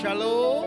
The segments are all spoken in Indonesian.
Shalom.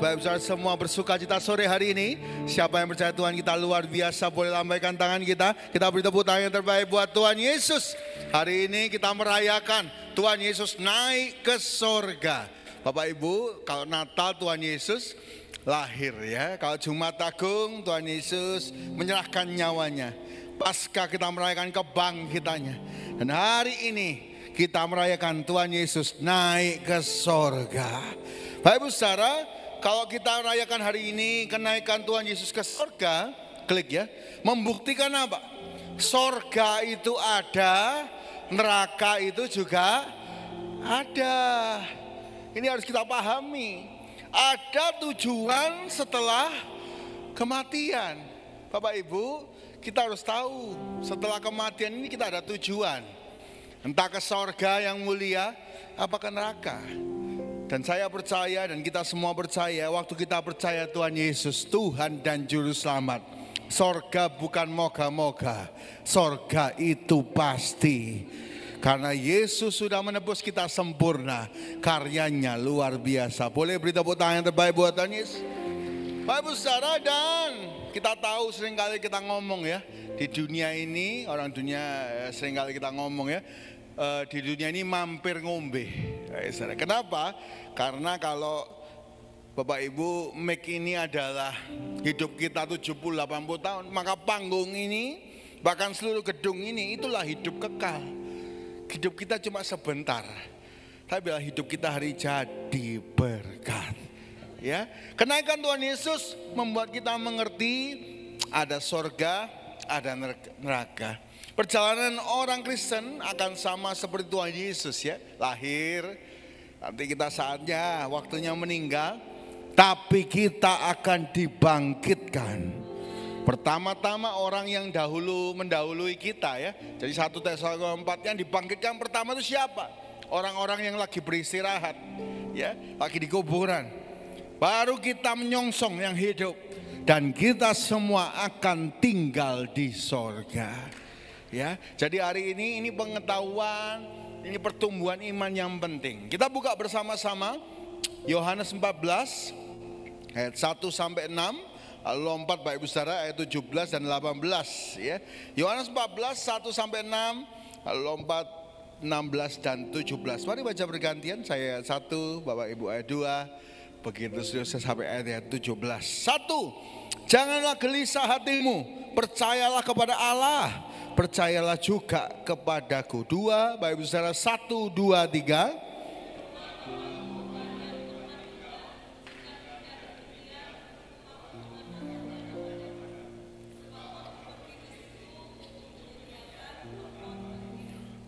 Bapak Saudara semua bersuka cita sore hari ini. Siapa yang percaya Tuhan kita luar biasa, boleh lambaikan tangan kita. Kita beri tepuk tangan yang terbaik buat Tuhan Yesus. Hari ini kita merayakan Tuhan Yesus naik ke sorga. Bapak Ibu, kalau Natal Tuhan Yesus lahir ya. Kalau Jumat Agung Tuhan Yesus menyerahkan nyawanya. Paskah kita merayakan kebangkitannya. Dan hari ini kita merayakan Tuhan Yesus naik ke sorga. Bapak Ibu Saudara, kalau kita rayakan hari ini kenaikan Tuhan Yesus ke sorga, klik ya, membuktikan apa? Sorga itu ada, neraka itu juga ada. Ini harus kita pahami. Ada tujuan setelah kematian. Bapak Ibu, kita harus tahu setelah kematian ini kita ada tujuan. Entah ke sorga yang mulia, apa ke neraka. Dan saya percaya dan kita semua percaya, waktu kita percaya Tuhan Yesus Tuhan dan Juru Selamat, sorga bukan moga-moga, sorga itu pasti. Karena Yesus sudah menebus kita sempurna, karyanya luar biasa. Boleh beri tepuk tangan yang terbaik buat Tuhan Yesus. Bapak Ibu Saudara, dan kita tahu seringkali kita ngomong ya, di dunia ini, orang dunia seringkali kita ngomong ya, di dunia ini mampir ngombe. Kenapa? Karena kalau Bapak Ibu, mic ini adalah hidup kita 70-80 tahun, maka panggung ini, bahkan seluruh gedung ini, itulah hidup kekal. Hidup kita cuma sebentar, tapi bila hidup kita hari jadi berkat. Ya, kenaikan Tuhan Yesus membuat kita mengerti ada sorga, ada neraka. Perjalanan orang Kristen akan sama seperti Tuhan Yesus ya, lahir, nanti kita saatnya, waktunya meninggal, tapi kita akan dibangkitkan. Pertama-tama orang yang mendahului kita ya. Jadi 1 Tesalonika 4 yang dibangkitkan pertama itu siapa? Orang-orang yang lagi beristirahat ya, lagi di kuburan. Baru kita menyongsong yang hidup, dan kita semua akan tinggal di sorga. Ya, jadi hari ini pengetahuan, ini pertumbuhan iman yang penting. Kita buka bersama-sama Yohanes 14 ayat 1 sampai 6, lalu lompat Bapak Ibu Saudara ayat 17 dan 18 ya. Yohanes 14 1 sampai 6, lalu lompat 16 dan 17. Mari baca bergantian, saya ayat 1, Bapak Ibu ayat 2. Begitu seterusnya sampai ayat 17. 1. Janganlah gelisah hatimu, percayalah kepada Allah, percayalah juga kepadaku. 2, Bapak Ibu Saudara, 1, 2, 3.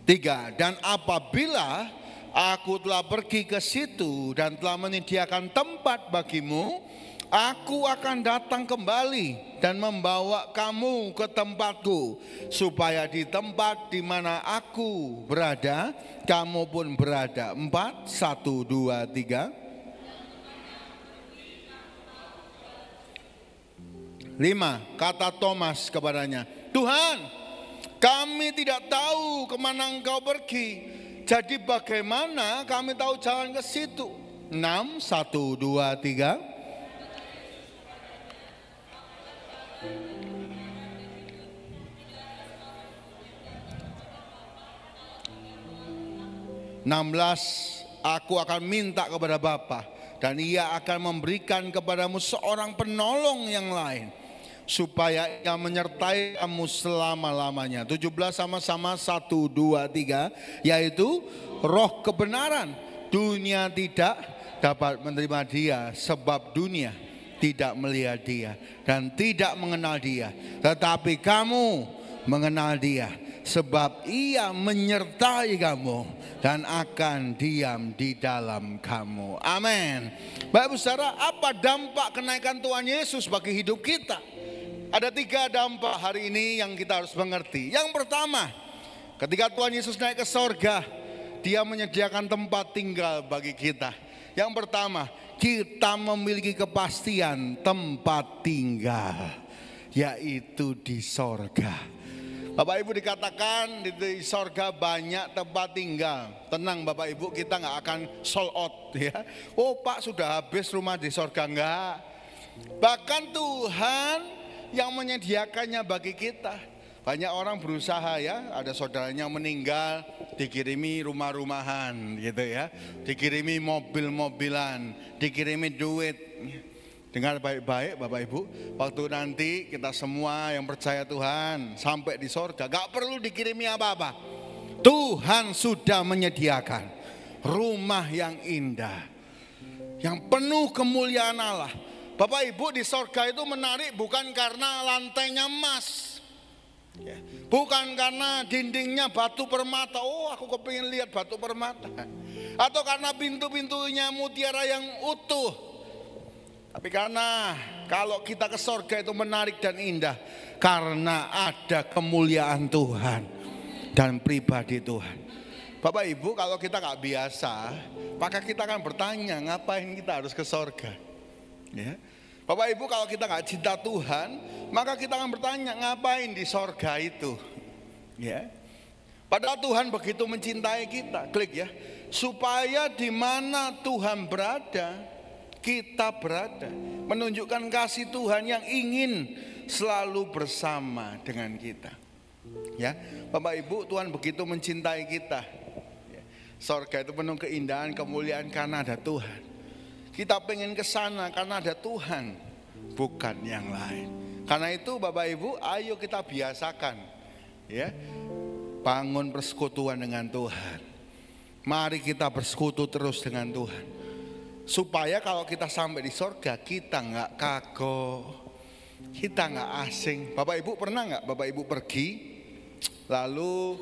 Tiga, dan apabila aku telah pergi ke situ dan telah menyediakan tempat bagimu, aku akan datang kembali dan membawa kamu ke tempatku, supaya di tempat di mana aku berada, kamu pun berada. 4, 1, 2, 3. 5, kata Thomas kepadanya, Tuhan, kami tidak tahu kemana engkau pergi, jadi bagaimana kami tahu jalan ke situ? 6, 1, 2, 3. 16, aku akan minta kepada Bapa, dan Ia akan memberikan kepadamu seorang penolong yang lain, supaya Ia menyertai kamu selama-lamanya. 17 sama-sama 1, 2, 3, yaitu roh kebenaran. Dunia tidak dapat menerima Dia, sebab dunia tidak melihat Dia dan tidak mengenal Dia. Tetapi kamu mengenal Dia, sebab Ia menyertai kamu dan akan diam di dalam kamu. Amin. Bapak Ibu Saudara, apa dampak kenaikan Tuhan Yesus bagi hidup kita? Ada 3 dampak hari ini yang kita harus mengerti. Yang pertama, ketika Tuhan Yesus naik ke sorga, Dia menyediakan tempat tinggal bagi kita. Yang pertama, kita memiliki kepastian tempat tinggal, yaitu di sorga. Bapak Ibu, dikatakan di sorga banyak tempat tinggal. Tenang Bapak Ibu, kita nggak akan sold out ya. Oh Pak, sudah habis rumah di sorga. Enggak. Bahkan Tuhan yang menyediakannya bagi kita. Banyak orang berusaha ya, ada saudaranya meninggal, dikirimi rumah-rumahan gitu ya, dikirimi mobil-mobilan, dikirimi duit. Dengar baik-baik Bapak Ibu, waktu nanti kita semua yang percaya Tuhan sampai di sorga, gak perlu dikirimi apa-apa. Tuhan sudah menyediakan rumah yang indah, yang penuh kemuliaan Allah. Bapak Ibu, di sorga itu menarik bukan karena lantainya emas, bukan karena dindingnya batu permata. Oh aku kepingin lihat batu permata. Atau karena pintu-pintunya mutiara yang utuh. Tapi karena kalau kita ke sorga itu menarik dan indah, karena ada kemuliaan Tuhan dan pribadi Tuhan. Bapak Ibu, kalau kita gak biasa, maka kita akan bertanya, ngapain kita harus ke sorga ya? Bapak Ibu, kalau kita gak cinta Tuhan, maka kita akan bertanya, ngapain di sorga itu ya? Padahal Tuhan begitu mencintai kita. Klik ya, supaya di mana Tuhan berada, kita berada, menunjukkan kasih Tuhan yang ingin selalu bersama dengan kita. Ya, Bapak Ibu, Tuhan begitu mencintai kita. Ya, sorga itu penuh keindahan, kemuliaan karena ada Tuhan. Kita pengen ke sana karena ada Tuhan, bukan yang lain. Karena itu Bapak Ibu, ayo kita biasakan, ya, bangun persekutuan dengan Tuhan. Mari kita bersekutu terus dengan Tuhan. Supaya kalau kita sampai di sorga, kita nggak kagok, kita nggak asing. Bapak Ibu pernah nggak Bapak Ibu pergi, lalu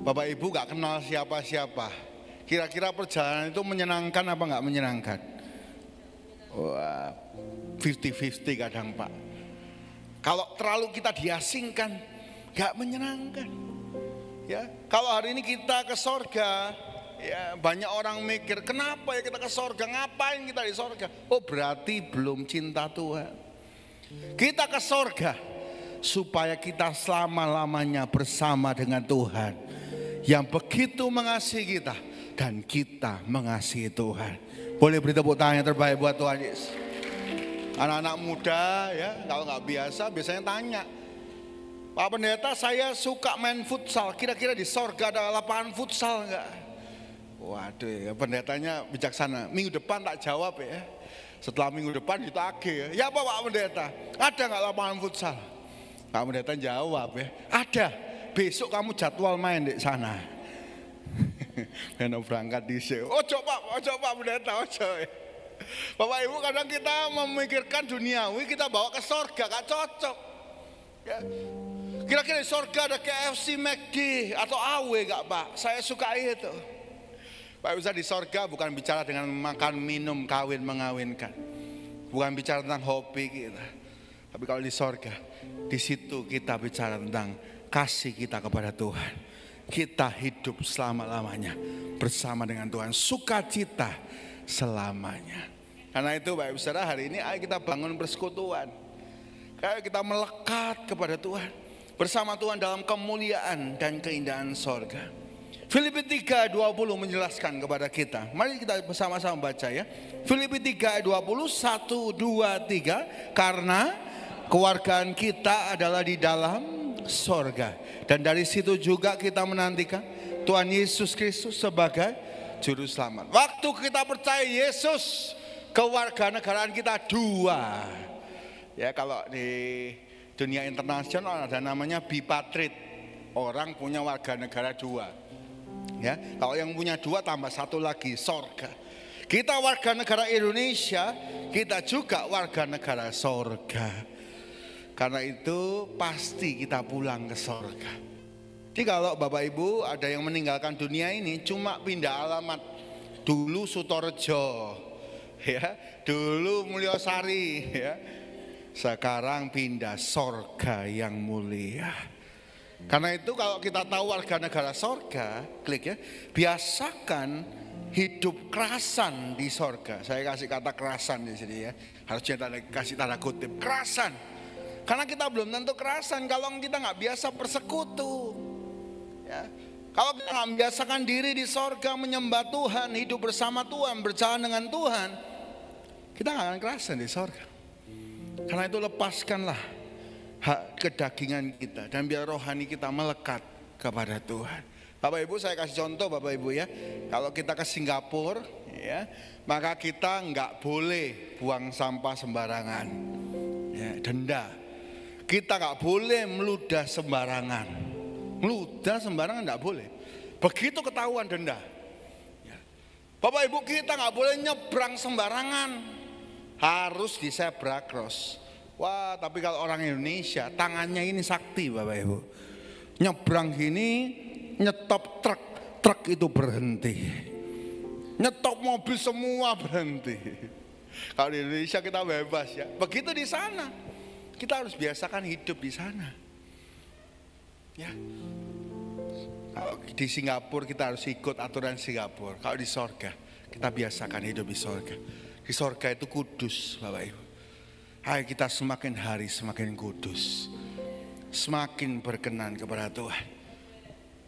Bapak Ibu nggak kenal siapa-siapa? Kira-kira perjalanan itu menyenangkan apa nggak menyenangkan? Wah, 50-50 kadang Pak. Kalau terlalu kita diasingkan, nggak menyenangkan. Ya, kalau hari ini kita ke sorga, ya, banyak orang mikir, kenapa ya kita ke sorga? Ngapain kita di sorga? Oh berarti belum cinta Tuhan. Kita ke sorga supaya kita selama-lamanya bersama dengan Tuhan yang begitu mengasihi kita dan kita mengasihi Tuhan. Boleh beri tepuk tangan yang terbaik buat Tuhan Yesus. Anak-anak muda ya, kalau nggak biasa biasanya tanya, Pak Pendeta, saya suka main futsal, kira-kira di sorga ada lapangan futsal nggak? Waduh ya, pendetanya bijaksana. Minggu depan tak jawab ya. Setelah minggu depan ditagih ya. Ya apa Pak Pendeta? Ada nggak lapangan futsal? Pak Pendeta jawab ya. Ada. Besok kamu jadwal main di sana. Karena berangkat di sini. Ojo Pak Pendeta, ojo ya. Bapak Ibu, kadang kita memikirkan duniawi, kita bawa ke sorga, gak cocok. Ya. Kira-kira di sorga ada KFC, McD atau AW gak Pak? Saya suka itu. Pak Bisa di sorga bukan bicara dengan makan, minum, kawin, mengawinkan. Bukan bicara tentang hobi kita. Tapi kalau di sorga, di situ kita bicara tentang kasih kita kepada Tuhan. Kita hidup selama-lamanya bersama dengan Tuhan. Sukacita selamanya. Karena itu Bapak Ibu Saudara, hari ini ayo kita bangun persekutuan. Ayo kita melekat kepada Tuhan. Bersama Tuhan dalam kemuliaan dan keindahan sorga. Filipi 3:20 menjelaskan kepada kita. Mari kita bersama-sama baca ya. Filipi 3:20, 1, 2, 3. Karena kewargaan kita adalah di dalam sorga. Dan dari situ juga kita menantikan Tuhan Yesus Kristus sebagai juru selamat. Waktu kita percaya Yesus, kewarganegaraan kita dua. Ya, kalau di dunia internasional ada namanya bipatrit. Orang punya warga negara dua. Ya, kalau yang punya dua tambah satu lagi, sorga. Kita warga negara Indonesia, kita juga warga negara sorga. Karena itu pasti kita pulang ke sorga. Jadi kalau Bapak Ibu ada yang meninggalkan dunia ini cuma pindah alamat. Dulu Sutorejo, ya, dulu Mulyosari, ya. Sekarang pindah sorga yang mulia. Karena itu kalau kita tahu warga negara sorga, klik ya, biasakan hidup kerasan di sorga. Saya kasih kata kerasan di sini ya, harusnya kasih tanda kutip kerasan. Karena kita belum tentu kerasan kalau kita nggak biasa bersekutu. Ya. Kalau kita nggak membiasakan diri di sorga menyembah Tuhan, hidup bersama Tuhan, berjalan dengan Tuhan, kita nggak akan kerasan di sorga. Karena itu lepaskanlah hak kedagingan kita dan biar rohani kita melekat kepada Tuhan. Bapak Ibu, saya kasih contoh Bapak Ibu ya. Kalau kita ke Singapura ya, maka kita nggak boleh buang sampah sembarangan. Ya, denda. Kita nggak boleh meludah sembarangan. Meludah sembarangan nggak boleh. Begitu ketahuan denda. Ya. Bapak Ibu, kita nggak boleh nyebrang sembarangan. Harus di zebra cross. Wah, tapi kalau orang Indonesia tangannya ini sakti Bapak Ibu. Nyebrang gini, nyetop truk, truk itu berhenti. Nyetop mobil semua berhenti. Kalau di Indonesia kita bebas ya. Begitu di sana. Kita harus biasakan hidup di sana. Ya. Kalau di Singapura kita harus ikut aturan Singapura. Kalau di sorga kita biasakan hidup di sorga. Di sorga itu kudus Bapak Ibu. Ayo kita semakin hari semakin kudus, semakin berkenan kepada Tuhan.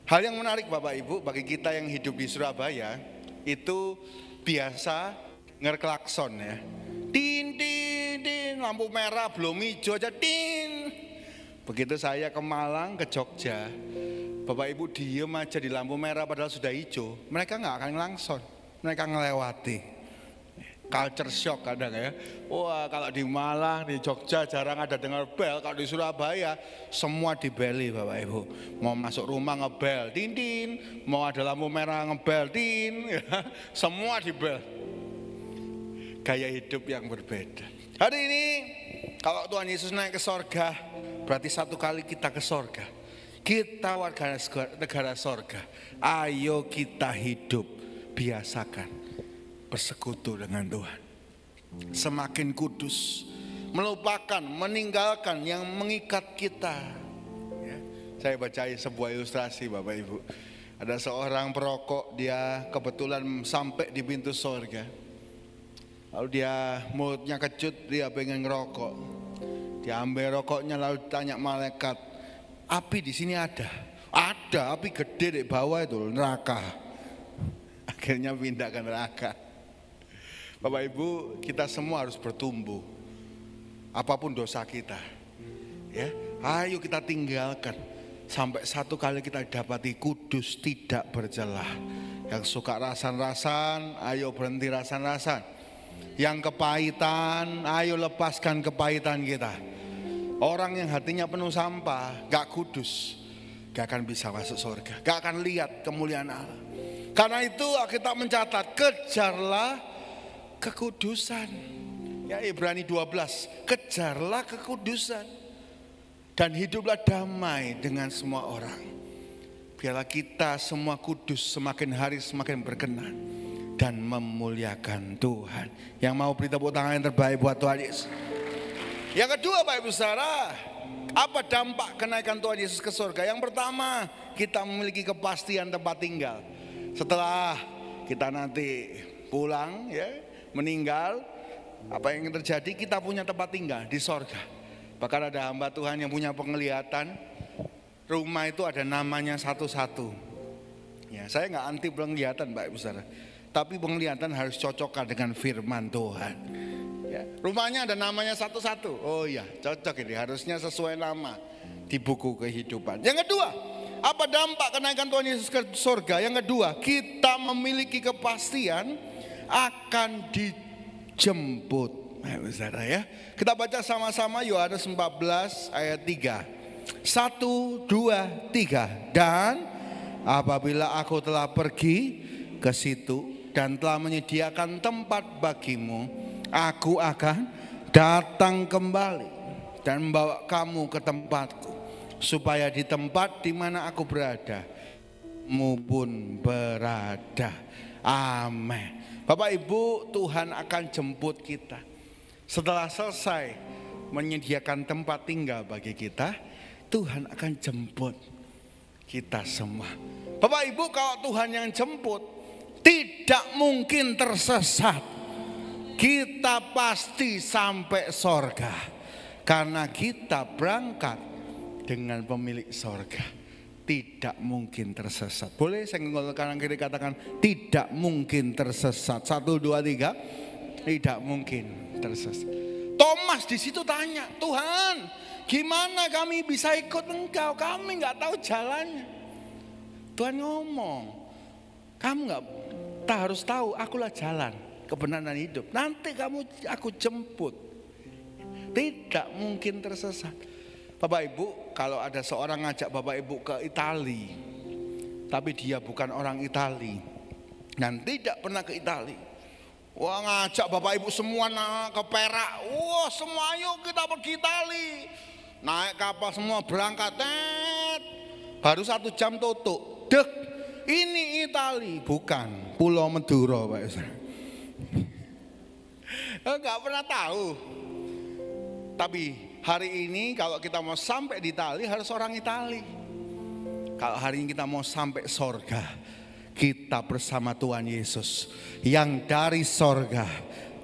Hal yang menarik Bapak Ibu bagi kita yang hidup di Surabaya itu biasa ngerklakson ya. Tin tin tin, lampu merah belum hijau aja tin. Begitu saya ke Malang, ke Jogja, Bapak Ibu diem aja di lampu merah padahal sudah hijau. Mereka nggak akan ngelakson, mereka ngelewati. Culture shock kadang ya. Wah, kalau di Malang, di Jogja jarang ada dengar bel. Kalau di Surabaya semua dibeli Bapak Ibu. Mau masuk rumah ngebel, tin tin. Mau ada lampu merah ngebel, tin. Semua dibel. Gaya hidup yang berbeda. Hari ini kalau Tuhan Yesus naik ke sorga, berarti satu kali kita ke sorga. Kita warga negara sorga. Ayo kita hidup, biasakan bersekutu dengan Tuhan. Semakin kudus, melupakan, meninggalkan yang mengikat kita ya. Saya baca sebuah ilustrasi Bapak Ibu. Ada seorang perokok, dia kebetulan sampai di pintu sorga. Lalu dia mulutnya kecut, dia pengen ngerokok. Dia ambil rokoknya lalu tanya malaikat, api di sini ada? Ada, api gede di bawah itu, neraka. Akhirnya pindah ke neraka. Bapak Ibu, kita semua harus bertumbuh. Apapun dosa kita, ya, ayo kita tinggalkan. Sampai satu kali kita dapati kudus tidak bercelah. Yang suka rasan-rasan, ayo berhenti rasan-rasan. Yang kepahitan, ayo lepaskan kepahitan kita. Orang yang hatinya penuh sampah, gak kudus, gak akan bisa masuk surga, gak akan lihat kemuliaan Allah. Karena itu kita mencatat, kejarlah kekudusan. Ya, Ibrani 12, kejarlah kekudusan dan hiduplah damai dengan semua orang. Biarlah kita semua kudus, semakin hari semakin berkenan dan memuliakan Tuhan. Yang mau beri tepuk tangan yang terbaik buat Tuhan Yesus. Yang kedua Bapak Ibu Saudara, apa dampak kenaikan Tuhan Yesus ke surga? Yang pertama, kita memiliki kepastian tempat tinggal. Setelah kita nanti pulang ya, meninggal, apa yang terjadi, kita punya tempat tinggal di sorga. Bahkan ada hamba Tuhan yang punya penglihatan, rumah itu ada namanya satu-satu. Ya, saya nggak anti penglihatan Pak Ibu Saudara, tapi penglihatan harus cocokkan dengan firman Tuhan. Ya, rumahnya ada namanya satu-satu. Oh iya, cocok ini, harusnya sesuai nama di buku kehidupan. Yang kedua, apa dampak kenaikan Tuhan Yesus ke surga? Yang kedua, kita memiliki kepastian akan dijemput. Saudara ya, kita baca sama-sama Yohanes 14 ayat 3. 1, 2, 3. Dan apabila aku telah pergi ke situ dan telah menyediakan tempat bagimu, aku akan datang kembali dan membawa kamu ke tempatku, supaya di tempat di mana aku berada, kamu pun berada. Amin. Bapak Ibu, Tuhan akan jemput kita. Setelah selesai menyediakan tempat tinggal bagi kita, Tuhan akan jemput kita semua. Bapak Ibu, kalau Tuhan yang jemput, tidak mungkin tersesat. Kita pasti sampai sorga. Karena kita berangkat dengan pemilik sorga, tidak mungkin tersesat. Boleh saya ngolok kanan kiri katakan tidak mungkin tersesat. 1, 2, 3, tidak mungkin tersesat. Thomas di situ tanya, Tuhan, gimana kami bisa ikut Engkau? Kami nggak tahu jalannya. Tuhan ngomong, kamu tak harus tahu, akulah jalan, kebenaran dan hidup. Nanti aku jemput. Tidak mungkin tersesat. Bapak Ibu, kalau ada seorang ngajak Bapak Ibu ke Itali, tapi dia bukan orang Itali dan tidak pernah ke Itali, wah ngajak Bapak Ibu semua ke Perak, wah semua ayo kita pergi Itali, naik kapal semua berangkat, baru 1 jam tutup, dek ini Itali, bukan Pulau Madura Pak Ustaz. Enggak pernah tahu. Tapi hari ini kalau kita mau sampai di Itali harus orang Itali. Kalau hari ini kita mau sampai sorga, kita bersama Tuhan Yesus yang dari sorga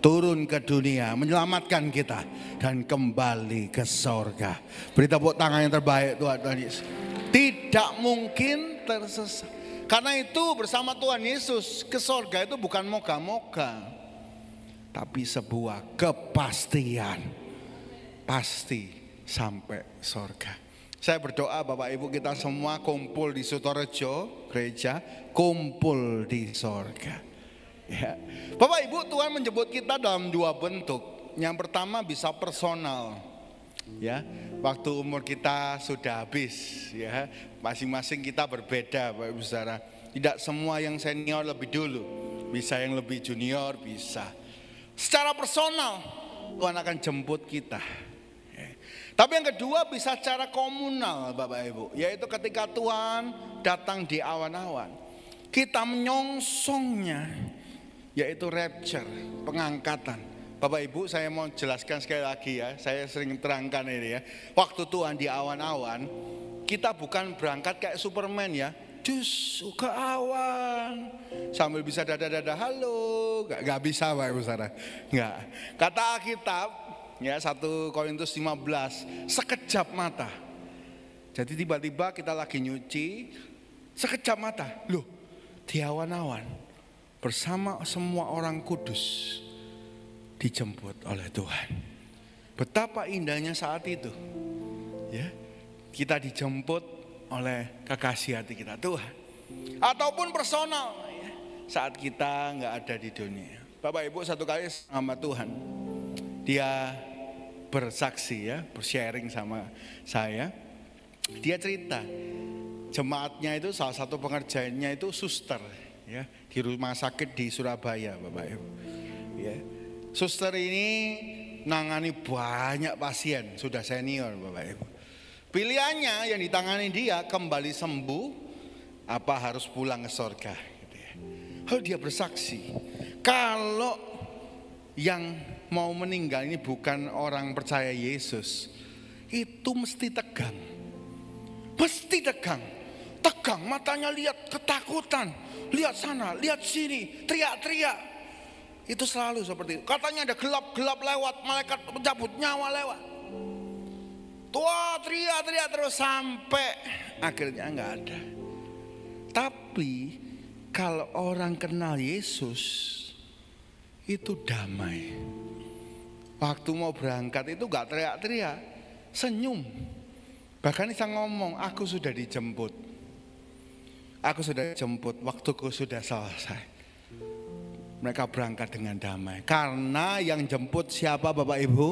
turun ke dunia menyelamatkan kita dan kembali ke sorga. Beri tepuk tangan yang terbaik Tuhan Yesus. Tidak mungkin tersesat. Karena itu bersama Tuhan Yesus ke sorga itu bukan moga-moga, tapi sebuah kepastian. Pasti sampai sorga. Saya berdoa Bapak Ibu kita semua kumpul di Sutorejo gereja, kumpul di sorga. Ya. Bapak Ibu, Tuhan menjemput kita dalam 2 bentuk. Yang pertama bisa personal, ya. Waktu umur kita sudah habis, ya. Masing-masing kita berbeda, Bapak Ibu Saudara. Tidak semua yang senior lebih dulu, bisa yang lebih junior, bisa. Secara personal Tuhan akan jemput kita. Tapi yang kedua bisa secara komunal Bapak Ibu, yaitu ketika Tuhan datang di awan-awan, kita menyongsongnya, yaitu rapture, pengangkatan. Bapak Ibu saya mau jelaskan sekali lagi ya, saya sering terangkan ini ya. Waktu Tuhan di awan-awan, kita bukan berangkat kayak Superman ya, dus ke awan sambil bisa dada-dada halo, gak bisa Bapak Ibu Saudara, nggak. Kata Alkitab ya 1 Korintus 15, sekejap mata. Jadi tiba-tiba kita lagi nyuci, sekejap mata, loh di awan-awan bersama semua orang kudus dijemput oleh Tuhan. Betapa indahnya saat itu, ya kita dijemput oleh kekasih hati kita Tuhan. Ataupun personal, ya, saat kita nggak ada di dunia. Bapak Ibu satu kali sama Tuhan, dia bersaksi ya, bersharing sama saya. Dia cerita jemaatnya itu salah satu pengerjaannya itu suster ya, di rumah sakit di Surabaya Bapak Ibu. Ya. Suster ini nangani banyak pasien, sudah senior Bapak Ibu. Pilihannya yang ditangani dia kembali sembuh apa harus pulang ke sorga gitu ya. Lalu dia bersaksi kalau yang mau meninggal ini bukan orang percaya Yesus, itu mesti tegang. Mesti tegang. Tegang, matanya lihat ketakutan, lihat sana, lihat sini, teriak-teriak. Itu selalu seperti itu. Katanya ada gelap-gelap lewat, malaikat pencabut nyawa lewat. Tua teriak-teriak terus sampai akhirnya enggak ada. Tapi kalau orang kenal Yesus itu damai. Waktu mau berangkat itu gak teriak-teriak, senyum. Bahkan bisa ngomong, aku sudah dijemput. Aku sudah dijemput, waktuku sudah selesai. Mereka berangkat dengan damai. Karena yang jemput siapa Bapak Ibu?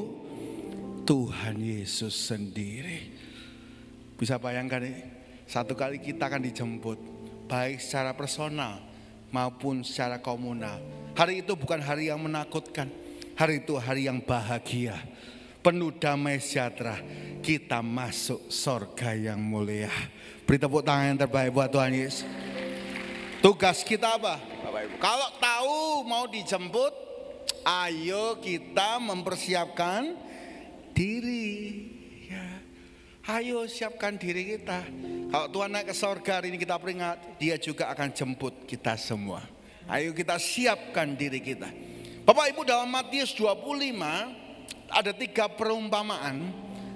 Tuhan Yesus sendiri. Bisa bayangkan ini, satu kali kita akan dijemput, baik secara personal maupun secara komunal. Hari itu bukan hari yang menakutkan. Hari itu hari yang bahagia, penuh damai sejahtera. Kita masuk sorga yang mulia. Beri tepuk tangan yang terbaik buat Tuhan Yesus. Tugas kita apa Bapak Ibu? Kalau tahu mau dijemput, ayo kita mempersiapkan diri ya. Ayo siapkan diri kita. Kalau Tuhan naik ke sorga hari ini kita peringat, Dia juga akan jemput kita semua. Ayo kita siapkan diri kita. Bapak Ibu dalam Matius 25 ada 3 perumpamaan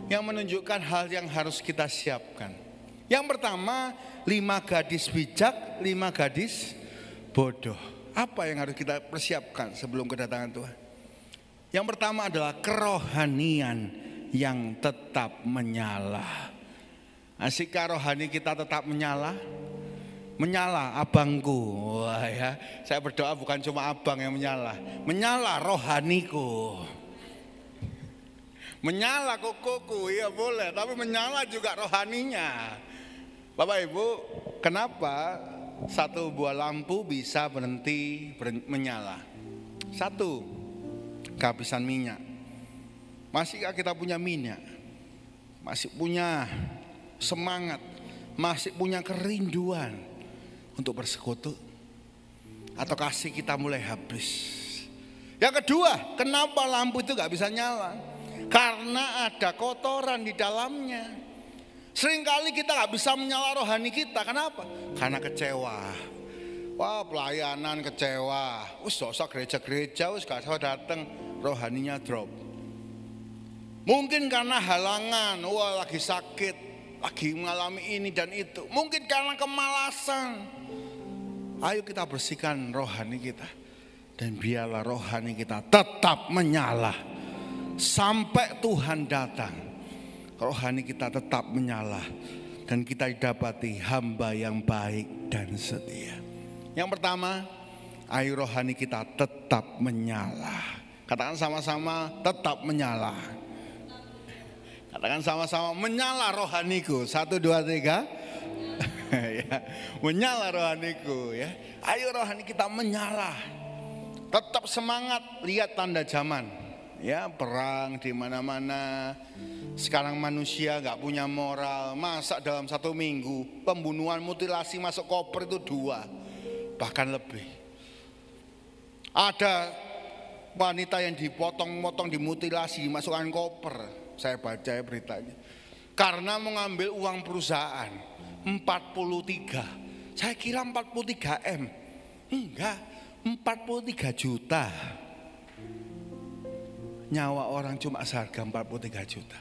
yang menunjukkan hal yang harus kita siapkan. Yang pertama, 5 gadis bijak, 5 gadis bodoh. Apa yang harus kita persiapkan sebelum kedatangan Tuhan? Yang pertama adalah kerohanian yang tetap menyala. Asikkah rohani kita tetap menyala? Menyala abangku. Wah ya, saya berdoa bukan cuma abang yang menyala. Menyala rohaniku. Menyala kokoku, ya boleh, tapi menyala juga rohaninya. Bapak Ibu, kenapa satu buah lampu bisa berhenti menyala? 1, kehabisan minyak. Masihkah kita punya minyak? Masih punya semangat, masih punya kerinduan untuk bersekutu? Atau kasih kita mulai habis? Yang kedua, kenapa lampu itu gak bisa nyala? Karena ada kotoran di dalamnya. Seringkali kita gak bisa menyala rohani kita. Kenapa? Karena kecewa. Wah, pelayanan kecewa. Sosok gereja-gereja gak usah datang, rohaninya drop. Mungkin karena halangan, wah lagi sakit, lagi mengalami ini dan itu. Mungkin karena kemalasan. Ayo kita bersihkan rohani kita, dan biarlah rohani kita tetap menyala sampai Tuhan datang. Rohani kita tetap menyala dan kita didapati hamba yang baik dan setia. Yang pertama, air rohani kita tetap menyala. Katakan sama-sama, tetap menyala. Katakan sama-sama, menyala rohaniku. 1, 2, 3. Ya, menyala rohaniku ya. Ayo rohani kita menyala. Tetap semangat, lihat tanda zaman. Ya, perang di mana-mana. Sekarang manusia gak punya moral. Masa dalam 1 minggu pembunuhan, mutilasi masuk koper itu 2. Bahkan lebih. Ada wanita yang dipotong-potong, dimutilasi, dimasukkan koper. Saya baca ya beritanya. Karena mengambil uang perusahaan 43. Saya kira 43 M. Enggak, 43 juta. Nyawa orang cuma seharga 43 juta.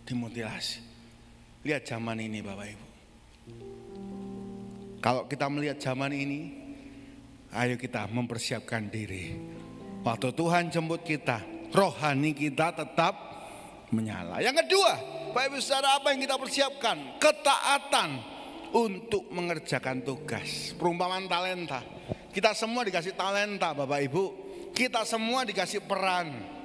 Dimutilasi. Lihat zaman ini Bapak Ibu. Kalau kita melihat zaman ini, ayo kita mempersiapkan diri. Waktu Tuhan jemput kita, rohani kita tetap menyala. Yang kedua, Bapak Ibu saudara, apa yang kita persiapkan? Ketaatan untuk mengerjakan tugas. Perumpamaan talenta. Kita semua dikasih talenta Bapak Ibu. Kita semua dikasih peran.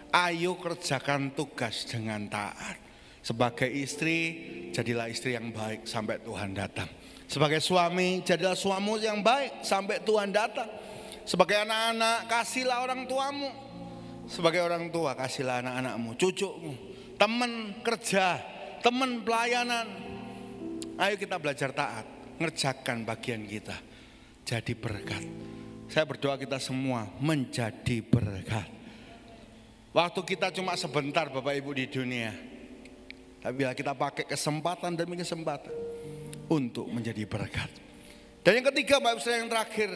Ayo kerjakan tugas dengan taat. Sebagai istri, jadilah istri yang baik sampai Tuhan datang. Sebagai suami, jadilah suami yang baik sampai Tuhan datang. Sebagai anak-anak, kasihlah orang tuamu. Sebagai orang tua, kasihlah anak-anakmu, cucumu. Teman kerja, teman pelayanan. Ayo kita belajar taat, ngerjakan bagian kita. Jadi berkat. Saya berdoa kita semua menjadi berkat. Waktu kita cuma sebentar Bapak Ibu di dunia. Tapi bila kita pakai kesempatan demi kesempatan untuk menjadi berkat. Dan yang ketiga Bapak Ibu yang terakhir,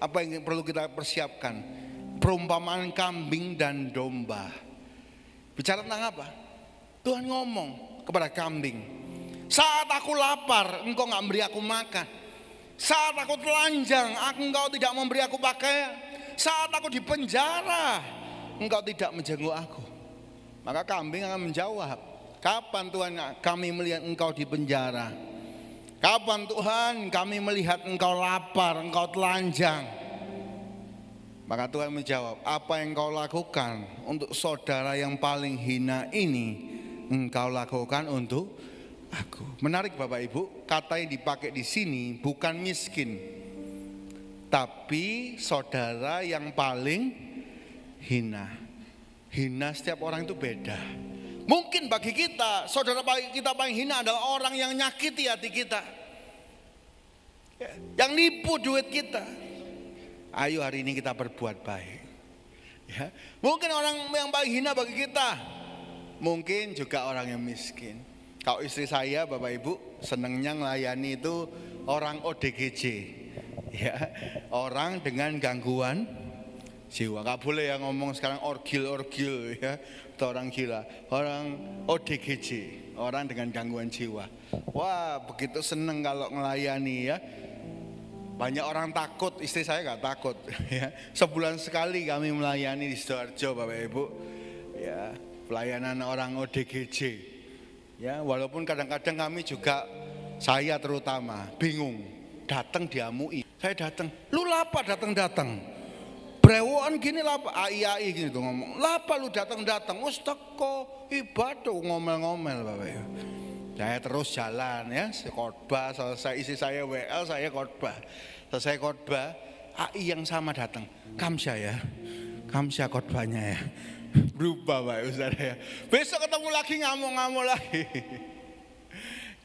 apa yang perlu kita persiapkan? Perumpamaan kambing dan domba. Bicara tentang apa? Tuhan ngomong kepada kambing, saat aku lapar engkau gak memberi aku makan. Saat aku telanjang engkau tidak memberi aku pakaian. Saat aku di penjara engkau tidak menjenguk aku. Maka kambing akan menjawab, kapan Tuhan kami melihat engkau di penjara? Kapan Tuhan kami melihat engkau lapar, engkau telanjang? Maka Tuhan menjawab, apa yang engkau lakukan untuk saudara yang paling hina ini, engkau lakukan untuk aku. Menarik Bapak Ibu, kata yang dipakai di sini bukan miskin, tapi saudara yang paling hina. Hina setiap orang itu beda. Mungkin bagi kita, saudara kita paling hina adalah orang yang nyakiti hati kita, yang nipu duit kita. Ayo hari ini kita berbuat baik. Ya. Mungkin orang yang paling hina bagi kita, mungkin juga orang yang miskin. Kalau istri saya Bapak Ibu senangnya melayani itu orang ODGJ, ya, orang dengan gangguan jiwa. Gak boleh yang ngomong sekarang orgil ya, atau orang gila, orang ODGJ, orang dengan gangguan jiwa. Wah, begitu seneng kalau ngelayani ya. Banyak orang takut, istri saya gak takut ya. Sebulan sekali kami melayani di Sidoarjo Bapak Ibu. Ya, pelayanan orang ODGJ. Ya, walaupun kadang-kadang kami juga, saya terutama bingung, datang diamui. Saya datang, lu lapa datang-datang? Brewokan gini lapa, ai gini tuh ngomong. Lapa lu datang-datang? Wes teko ibadah ngomel-ngomel Bapak Ibu. Saya terus jalan ya, khotbah, selesai isi saya WL, saya khotbah. Selesai khotbah, AI yang sama datang. Kamsya ya, Kamsya khotbahnya ya. Berubah Pak Ustaz ya. Besok ketemu lagi ngamuk-ngamuk lagi.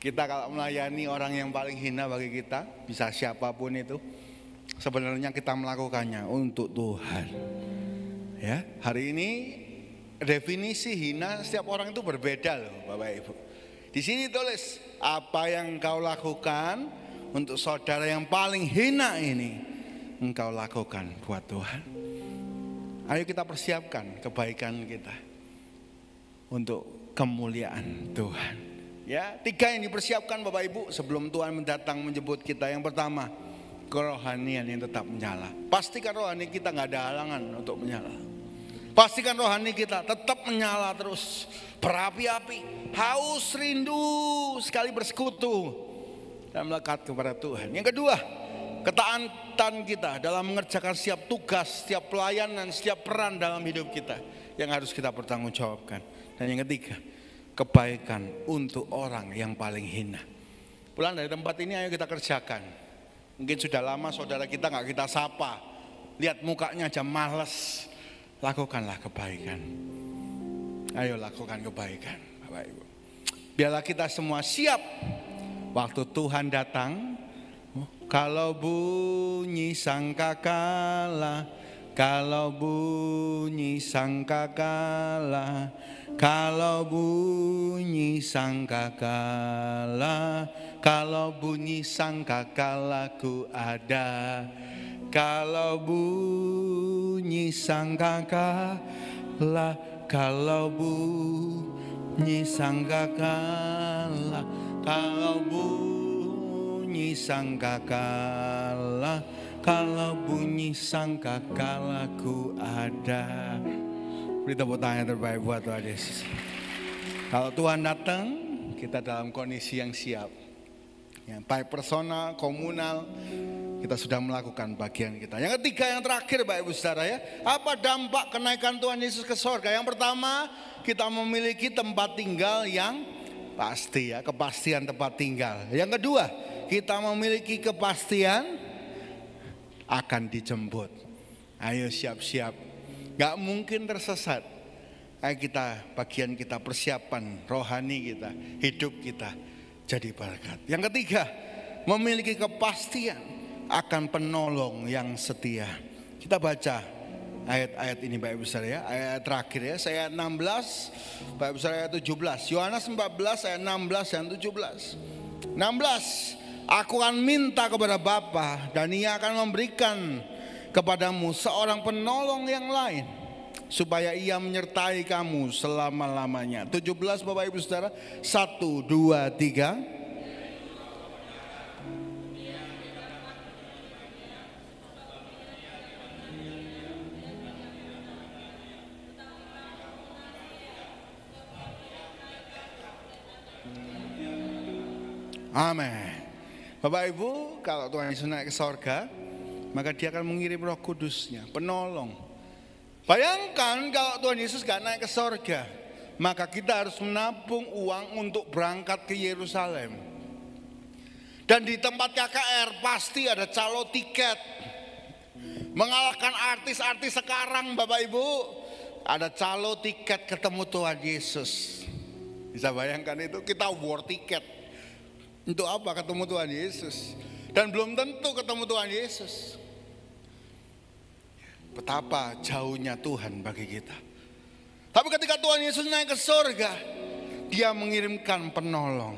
Kita kalau melayani orang yang paling hina bagi kita, bisa siapapun itu, sebenarnya kita melakukannya untuk Tuhan. Ya, hari ini definisi hina setiap orang itu berbeda loh Bapak Ibu. Di sini tulis apa yang engkau lakukan untuk saudara yang paling hina ini, engkau lakukan buat Tuhan. Ayo kita persiapkan kebaikan kita untuk kemuliaan Tuhan. Ya, 3 yang dipersiapkan Bapak Ibu sebelum Tuhan mendatang menjemput kita. Yang pertama, kerohanian yang tetap menyala. Pastikan rohani kita nggak ada halangan untuk menyala. Pastikan rohani kita tetap menyala terus, berapi-api, haus rindu sekali bersekutu dan melekat kepada Tuhan. Yang kedua, ketaatan kita dalam mengerjakan setiap tugas, setiap pelayanan, setiap peran dalam hidup kita yang harus kita pertanggungjawabkan. Dan yang ketiga, kebaikan untuk orang yang paling hina. Pulang dari tempat ini ayo kita kerjakan. Mungkin sudah lama saudara kita nggak kita sapa, lihat mukanya aja males. Lakukanlah kebaikan. Ayo lakukan kebaikan Bapak Ibu. Biarlah kita semua siap waktu Tuhan datang. Kalau bunyi sangkakala, kalau bunyi sangkakala, kalau bunyi sangkakala, kalau bunyi sangkakala ku ada. Kalau bunyi sangkakala, kalau bunyi sangkakala, kalau bunyi sangkakala, kalau bunyi sangkakala ku ada. Beri tepuk tangan yang terbaik buat Tuhan Yesus. Kalau Tuhan datang, kita dalam kondisi yang siap. Ya, baik personal, komunal, kita sudah melakukan bagian kita. Yang ketiga, yang terakhir Bapak Ibu Saudara ya, apa dampak kenaikan Tuhan Yesus ke sorga? Yang pertama, kita memiliki tempat tinggal yang pasti ya, kepastian tempat tinggal. Yang kedua, kita memiliki kepastian akan dijemput. Ayo siap-siap, gak mungkin tersesat. Ayo kita, bagian kita, persiapan rohani kita, hidup kita jadi berkat. Yang ketiga, memiliki kepastian akan penolong yang setia. Kita baca ayat-ayat ini Bapak Ibu Saudara ya, ayat terakhir ya, saya ayat 16, Bapak Ibu Saudara ayat 17. Yohanes 14 ayat 16 dan 17. 16, aku akan minta kepada Bapa dan Ia akan memberikan kepadamu seorang penolong yang lain, supaya Ia menyertai kamu selama-lamanya. 17 Bapak Ibu Saudara, 1, 2, 3. Amin. Bapak Ibu, kalau Tuhan Yesus naik ke sorga, maka Dia akan mengirim Roh Kudusnya, penolong. Bayangkan kalau Tuhan Yesus gak naik ke sorga, maka kita harus menabung uang untuk berangkat ke Yerusalem. Dan di tempat KKR pasti ada calo tiket. Mengalahkan artis-artis sekarang Bapak Ibu, ada calo tiket ketemu Tuhan Yesus. Bisa bayangkan itu, kita war tiket. Untuk apa ketemu Tuhan Yesus? Dan belum tentu ketemu Tuhan Yesus. Betapa jauhnya Tuhan bagi kita. Tapi ketika Tuhan Yesus naik ke surga, Dia mengirimkan penolong,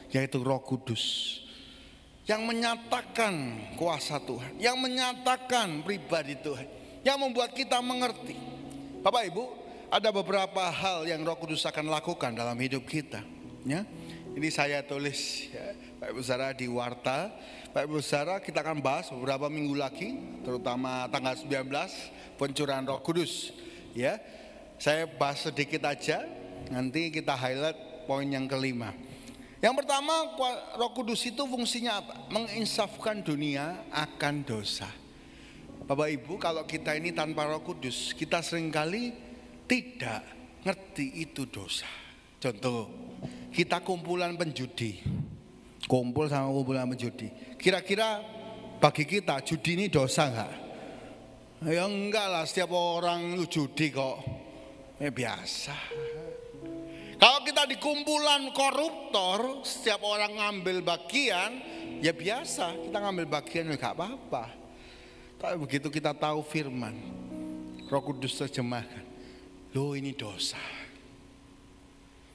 yaitu Roh Kudus, yang menyatakan kuasa Tuhan, yang menyatakan pribadi Tuhan. yang membuat kita mengerti. Bapak Ibu, ada beberapa hal yang Roh Kudus akan lakukan dalam hidup kita. Ya, ini saya tulis, ya, Pak Ibu Saudara, di Warta. Pak Ibu Saudara, kita akan bahas beberapa minggu lagi, terutama tanggal 19, pencurahan Roh Kudus. Ya, saya bahas sedikit aja, nanti kita highlight poin yang kelima. Yang pertama, Roh Kudus itu fungsinya apa? Menginsafkan dunia akan dosa. Bapak Ibu, kalau kita ini tanpa Roh Kudus, kita seringkali tidak ngerti itu dosa. Contoh, kita kumpulan penjudi, kumpul sama kumpulan penjudi. Kira-kira bagi kita judi ini dosa enggak? Ya enggak lah, setiap orang judi kok. Biasa. Kalau kita di kumpulan koruptor, setiap orang ngambil bagian, ya biasa, kita ngambil bagian enggak apa-apa. Tapi begitu kita tahu firman, Roh Kudus terjemahkan, loh ini dosa.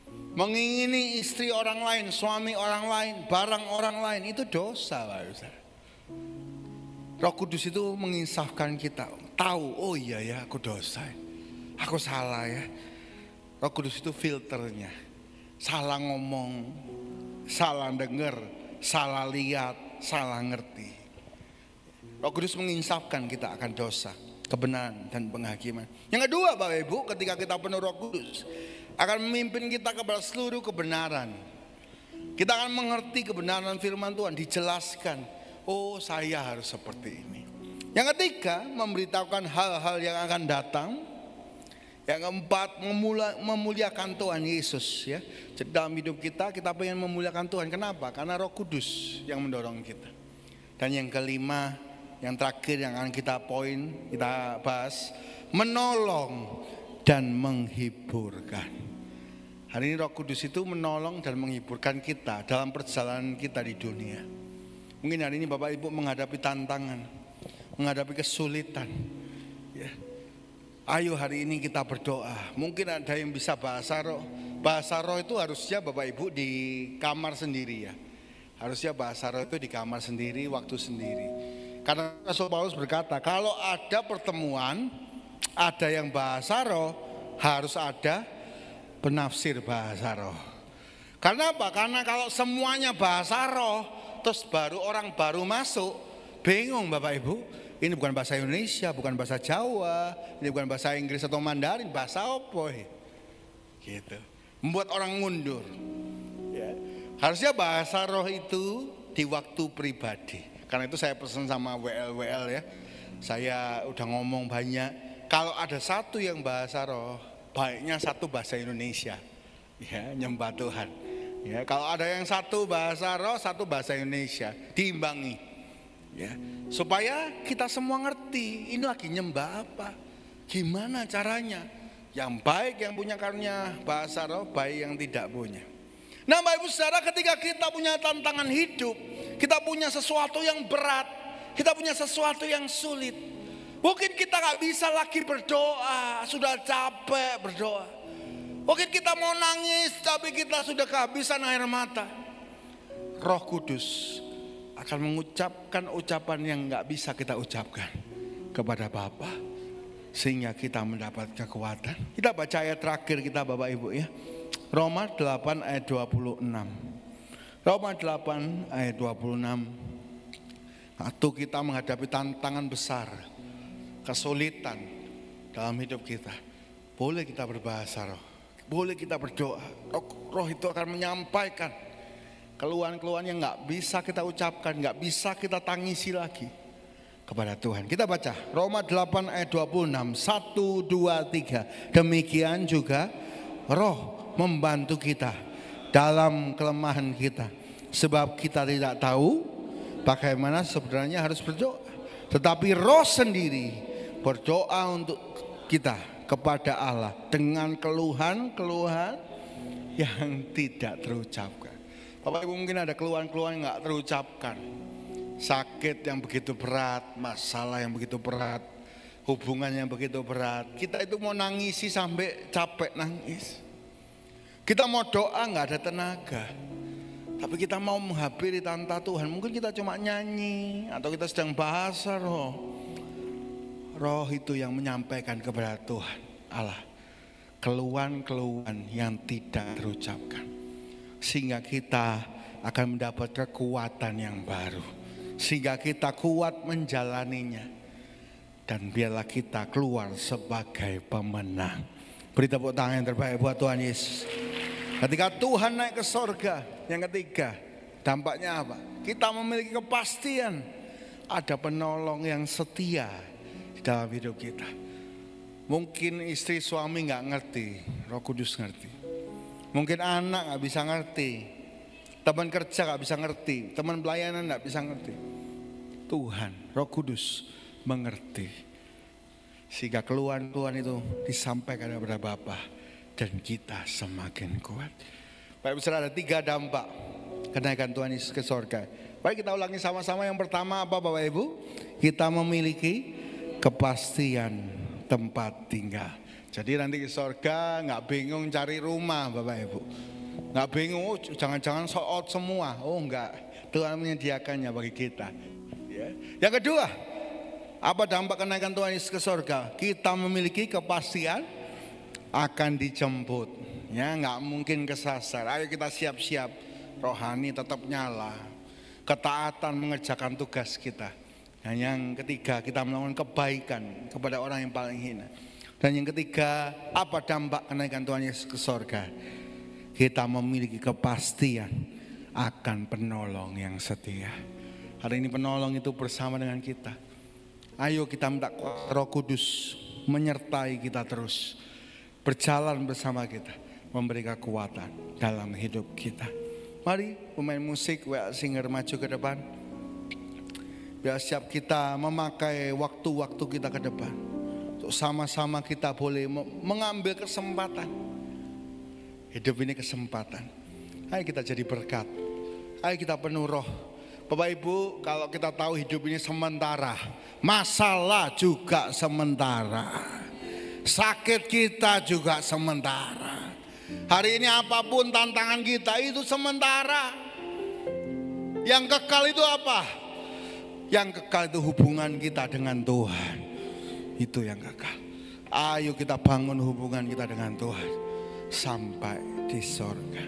Mengingini istri orang lain, suami orang lain, barang orang lain, itu dosa, Pak Ustaz. Roh Kudus itu menginsafkan kita, tahu, oh iya ya aku dosa, aku salah ya. Roh Kudus itu filternya, salah ngomong, salah dengar, salah lihat, salah ngerti. Roh Kudus menginsafkan kita akan dosa, kebenaran dan penghakiman. Yang kedua, Bapak Ibu, ketika kita penuh Roh Kudus, akan memimpin kita kepada seluruh kebenaran. Kita akan mengerti kebenaran firman Tuhan, dijelaskan, oh saya harus seperti ini. Yang ketiga, memberitahukan hal-hal yang akan datang. Yang keempat, memuliakan Tuhan Yesus. Ya, jadi dalam hidup kita pengen memuliakan Tuhan. Kenapa? Karena Roh Kudus yang mendorong kita. Dan yang kelima, yang terakhir yang akan kita bahas, menolong dan menghiburkan. Hari ini Roh Kudus itu menolong dan menghiburkan kita dalam perjalanan kita di dunia. Mungkin hari ini Bapak Ibu menghadapi tantangan, menghadapi kesulitan. Ya. Ayo hari ini kita berdoa. Mungkin ada yang bisa bahasa roh. Bahasa roh itu harusnya Bapak Ibu di kamar sendiri ya. Harusnya bahasa roh itu di kamar sendiri, waktu sendiri. Karena Rasul Paulus berkata, kalau ada pertemuan, ada yang bahasa roh, harus ada penafsir bahasa roh. Karena apa? Karena kalau semuanya bahasa roh, terus orang baru masuk, bingung Bapak Ibu. Ini bukan bahasa Indonesia, bukan bahasa Jawa, ini bukan bahasa Inggris atau Mandarin, bahasa apa? Gitu. Membuat orang mundur. Ya. Harusnya bahasa roh itu di waktu pribadi. Karena itu saya pesan sama WL ya. Saya udah ngomong banyak. Kalau ada satu yang bahasa roh, baiknya satu bahasa Indonesia. Ya, nyembah Tuhan. Ya, kalau ada yang satu bahasa roh, satu bahasa Indonesia, diimbangi. Ya, supaya kita semua ngerti ini lagi nyembah apa, gimana caranya. Yang baik yang punya karunia bahasa roh, baik yang tidak punya. Nah, Bapak Ibu Saudara, ketika kita punya tantangan hidup, kita punya sesuatu yang berat, kita punya sesuatu yang sulit, mungkin kita gak bisa lagi berdoa, sudah capek berdoa. Mungkin kita mau nangis, tapi kita sudah kehabisan air mata. Roh Kudus akan mengucapkan ucapan yang gak bisa kita ucapkan kepada Bapa, sehingga kita mendapat kekuatan. Kita baca ayat terakhir kita Bapak Ibu ya. Roma 8 ayat 26. Roma 8 ayat 26. Waktu kita menghadapi tantangan besar, kesulitan dalam hidup kita, boleh kita berbahasa roh, boleh kita berdoa. Roh itu akan menyampaikan keluhan-keluhan yang gak bisa kita ucapkan, gak bisa kita tangisi lagi kepada Tuhan. Kita baca Roma 8 ayat 26. 1, 2, 3. Demikian juga roh membantu kita dalam kelemahan kita, sebab kita tidak tahu bagaimana sebenarnya harus berdoa, tetapi roh sendiri berdoa untuk kita kepada Allah dengan keluhan-keluhan yang tidak terucapkan. Bapak Ibu, mungkin ada keluhan-keluhan yang gak terucapkan, sakit yang begitu berat, masalah yang begitu berat, hubungan yang begitu berat. Kita itu mau nangisi sampai capek nangis. Kita mau doa gak ada tenaga. Tapi kita mau menghampiri tata Tuhan, mungkin kita cuma nyanyi atau kita sedang bahasa roh. Roh itu yang menyampaikan kepada Tuhan Allah keluhan-keluhan yang tidak terucapkan, sehingga kita akan mendapat kekuatan yang baru, sehingga kita kuat menjalaninya, dan biarlah kita keluar sebagai pemenang. Beri tepuk tangan yang terbaik buat Tuhan Yesus. Ketika Tuhan naik ke sorga, yang ketiga dampaknya apa? Kita memiliki kepastian ada penolong yang setia di dalam hidup kita. Mungkin istri suami nggak ngerti, Roh Kudus ngerti. Mungkin anak nggak bisa ngerti, teman kerja nggak bisa ngerti, teman pelayanan nggak bisa ngerti. Tuhan, Roh Kudus mengerti, sehingga keluhan Tuhan itu disampaikan kepada Bapa dan kita semakin kuat. Baik, saudara, ada 3 dampak kenaikan Tuhan Yesus ke sorga. Baik, kita ulangi sama-sama. Yang pertama apa Bapak Ibu? Kita memiliki kepastian tempat tinggal. Jadi nanti ke sorga nggak bingung cari rumah Bapak Ibu. Nggak bingung, oh jangan-jangan sold out semua. Oh enggak, Tuhan menyediakannya bagi kita. Ya. Yang kedua, apa dampak kenaikan Tuhan Yesus ke sorga? Kita memiliki kepastian akan dijemput. Ya, nggak mungkin kesasar. Ayo kita siap-siap, rohani tetap nyala, ketaatan mengerjakan tugas kita. Dan yang ketiga, kita melakukan kebaikan kepada orang yang paling hina. Dan yang ketiga, apa dampak kenaikan Tuhan Yesus ke sorga? Kita memiliki kepastian akan penolong yang setia. Hari ini penolong itu bersama dengan kita. Ayo kita minta Roh Kudus menyertai kita terus, berjalan bersama kita, memberi kekuatan dalam hidup kita. Mari pemain musik, WA Singer maju ke depan. Biar siap kita memakai waktu-waktu kita ke depan, untuk sama-sama kita boleh mengambil kesempatan. Hidup ini kesempatan. Ayo kita jadi berkat. Ayo kita penuh roh. Bapak Ibu, kalau kita tahu hidup ini sementara, masalah juga sementara, sakit kita juga sementara. Hari ini apapun tantangan kita itu sementara. Yang kekal itu apa? Yang kekal itu hubungan kita dengan Tuhan. Itu yang kekal. Ayo kita bangun hubungan kita dengan Tuhan sampai di sorga.